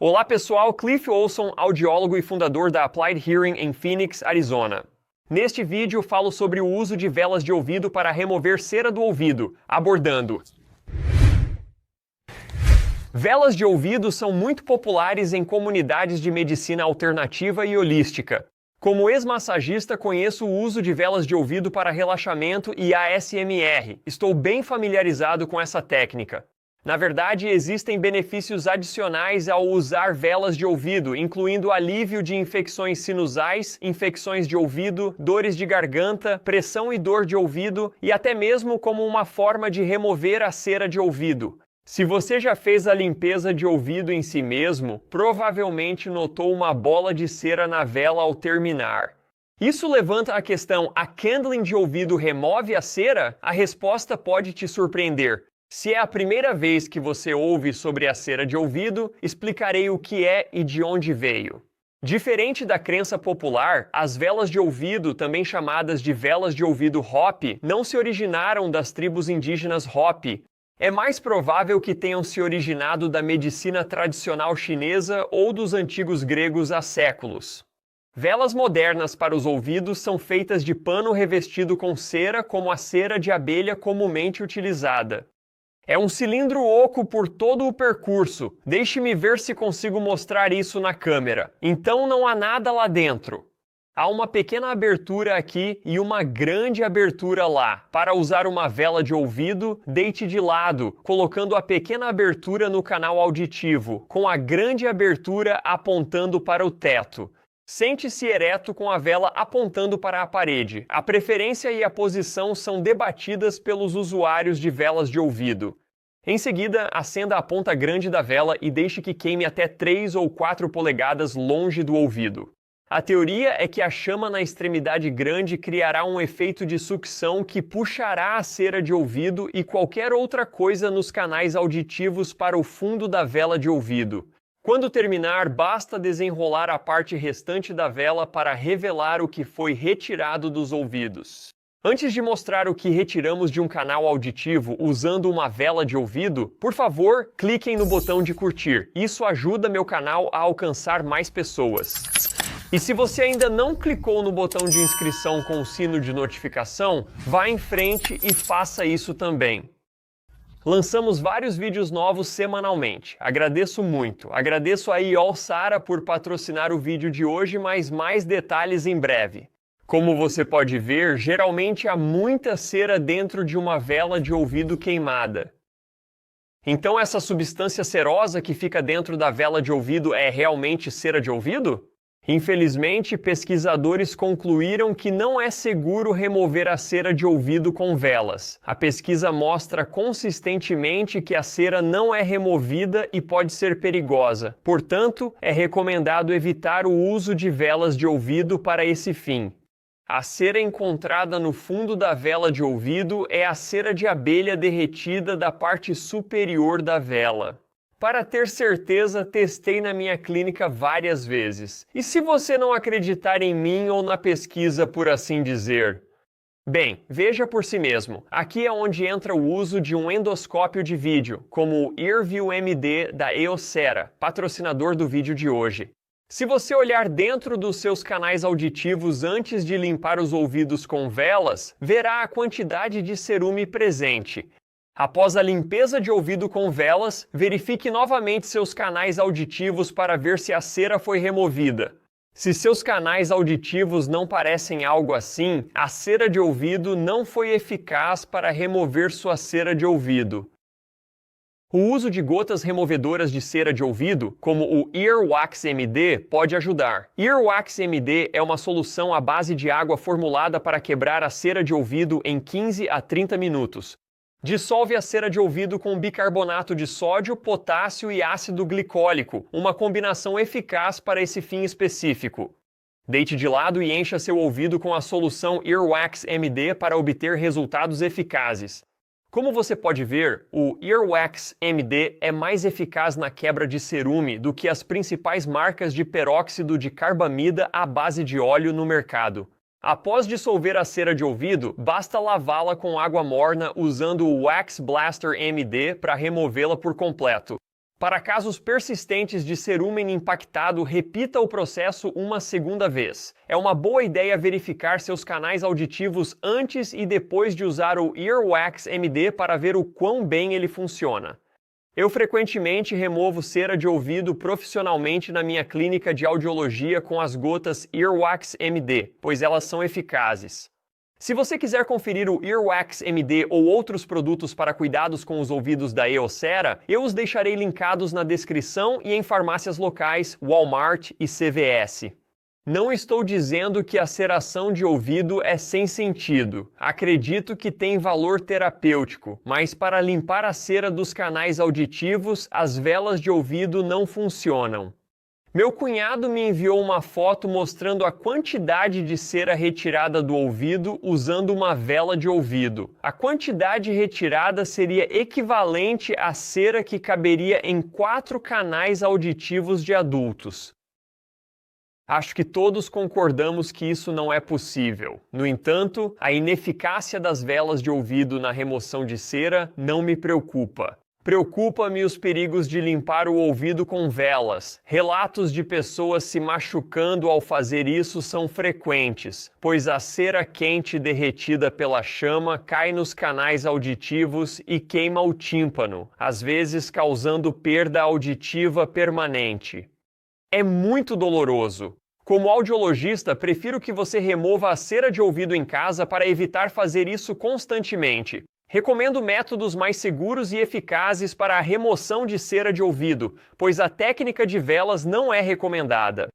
Olá pessoal, Cliff Olson, audiólogo e fundador da Applied Hearing em Phoenix, Arizona. Neste vídeo falo sobre o uso de velas de ouvido para remover cera do ouvido, abordando. Velas de ouvido são muito populares em comunidades de medicina alternativa e holística. Como ex-massagista, conheço o uso de velas de ouvido para relaxamento e ASMR. Estou bem familiarizado com essa técnica. Na verdade, existem benefícios adicionais ao usar velas de ouvido, incluindo alívio de infecções sinusais, infecções de ouvido, dores de garganta, pressão e dor de ouvido, e até mesmo como uma forma de remover a cera de ouvido. Se você já fez a limpeza de ouvido em si mesmo, provavelmente notou uma bola de cera na vela ao terminar. Isso levanta a questão: a candling de ouvido remove a cera? A resposta pode te surpreender. Se é a primeira vez que você ouve sobre a cera de ouvido, explicarei o que é e de onde veio. Diferente da crença popular, as velas de ouvido, também chamadas de velas de ouvido Hopi, não se originaram das tribos indígenas Hopi. É mais provável que tenham se originado da medicina tradicional chinesa ou dos antigos gregos há séculos. Velas modernas para os ouvidos são feitas de pano revestido com cera, como a cera de abelha comumente utilizada. É um cilindro oco por todo o percurso. Deixe-me ver se consigo mostrar isso na câmera. Então não há nada lá dentro. Há uma pequena abertura aqui e uma grande abertura lá. Para usar uma vela de ouvido, deite de lado, colocando a pequena abertura no canal auditivo, com a grande abertura apontando para o teto. Sente-se ereto com a vela apontando para a parede. A preferência e a posição são debatidas pelos usuários de velas de ouvido. Em seguida, acenda a ponta grande da vela e deixe que queime até 3 ou 4 polegadas longe do ouvido. A teoria é que a chama na extremidade grande criará um efeito de sucção que puxará a cera de ouvido e qualquer outra coisa nos canais auditivos para o fundo da vela de ouvido. Quando terminar, basta desenrolar a parte restante da vela para revelar o que foi retirado dos ouvidos. Antes de mostrar o que retiramos de um canal auditivo usando uma vela de ouvido, por favor, cliquem no botão de curtir. Isso ajuda meu canal a alcançar mais pessoas. E se você ainda não clicou no botão de inscrição com o sino de notificação, vá em frente e faça isso também. Lançamos vários vídeos novos semanalmente. Agradeço muito. Agradeço a IOL Sara por patrocinar o vídeo de hoje, mas mais detalhes em breve. Como você pode ver, geralmente há muita cera dentro de uma vela de ouvido queimada. Então essa substância cerosa que fica dentro da vela de ouvido é realmente cera de ouvido? Infelizmente, pesquisadores concluíram que não é seguro remover a cera de ouvido com velas. A pesquisa mostra consistentemente que a cera não é removida e pode ser perigosa. Portanto, é recomendado evitar o uso de velas de ouvido para esse fim. A cera encontrada no fundo da vela de ouvido é a cera de abelha derretida da parte superior da vela. Para ter certeza, testei na minha clínica várias vezes. E se você não acreditar em mim ou na pesquisa, por assim dizer? Bem, veja por si mesmo. Aqui é onde entra o uso de um endoscópio de vídeo, como o Earview MD da Eosera, patrocinador do vídeo de hoje. Se você olhar dentro dos seus canais auditivos antes de limpar os ouvidos com velas, verá a quantidade de cerume presente. Após a limpeza de ouvido com velas, verifique novamente seus canais auditivos para ver se a cera foi removida. Se seus canais auditivos não parecem algo assim, a cera de ouvido não foi eficaz para remover sua cera de ouvido. O uso de gotas removedoras de cera de ouvido, como o Earwax MD, pode ajudar. Earwax MD é uma solução à base de água formulada para quebrar a cera de ouvido em 15 a 30 minutos. Dissolve a cera de ouvido com bicarbonato de sódio, potássio e ácido glicólico, uma combinação eficaz para esse fim específico. Deite de lado e encha seu ouvido com a solução Earwax MD para obter resultados eficazes. Como você pode ver, o Earwax MD é mais eficaz na quebra de cerume do que as principais marcas de peróxido de carbamida à base de óleo no mercado. Após dissolver a cera de ouvido, basta lavá-la com água morna usando o Wax Blaster MD para removê-la por completo. Para casos persistentes de cerumen impactado, repita o processo uma segunda vez. É uma boa ideia verificar seus canais auditivos antes e depois de usar o Earwax MD para ver o quão bem ele funciona. Eu frequentemente removo cera de ouvido profissionalmente na minha clínica de audiologia com as gotas Earwax MD, pois elas são eficazes. Se você quiser conferir o Earwax MD ou outros produtos para cuidados com os ouvidos da Eosera, eu os deixarei linkados na descrição e em farmácias locais, Walmart e CVS. Não estou dizendo que a ceração de ouvido é sem sentido. Acredito que tem valor terapêutico, mas para limpar a cera dos canais auditivos, as velas de ouvido não funcionam. Meu cunhado me enviou uma foto mostrando a quantidade de cera retirada do ouvido usando uma vela de ouvido. A quantidade retirada seria equivalente à cera que caberia em 4 canais auditivos de adultos. Acho que todos concordamos que isso não é possível. No entanto, a ineficácia das velas de ouvido na remoção de cera não me preocupa. Preocupa-me os perigos de limpar o ouvido com velas. Relatos de pessoas se machucando ao fazer isso são frequentes, pois a cera quente derretida pela chama cai nos canais auditivos e queima o tímpano, às vezes causando perda auditiva permanente. É muito doloroso. Como audiologista, prefiro que você remova a cera de ouvido em casa para evitar fazer isso constantemente. Recomendo métodos mais seguros e eficazes para a remoção de cera de ouvido, pois a técnica de velas não é recomendada.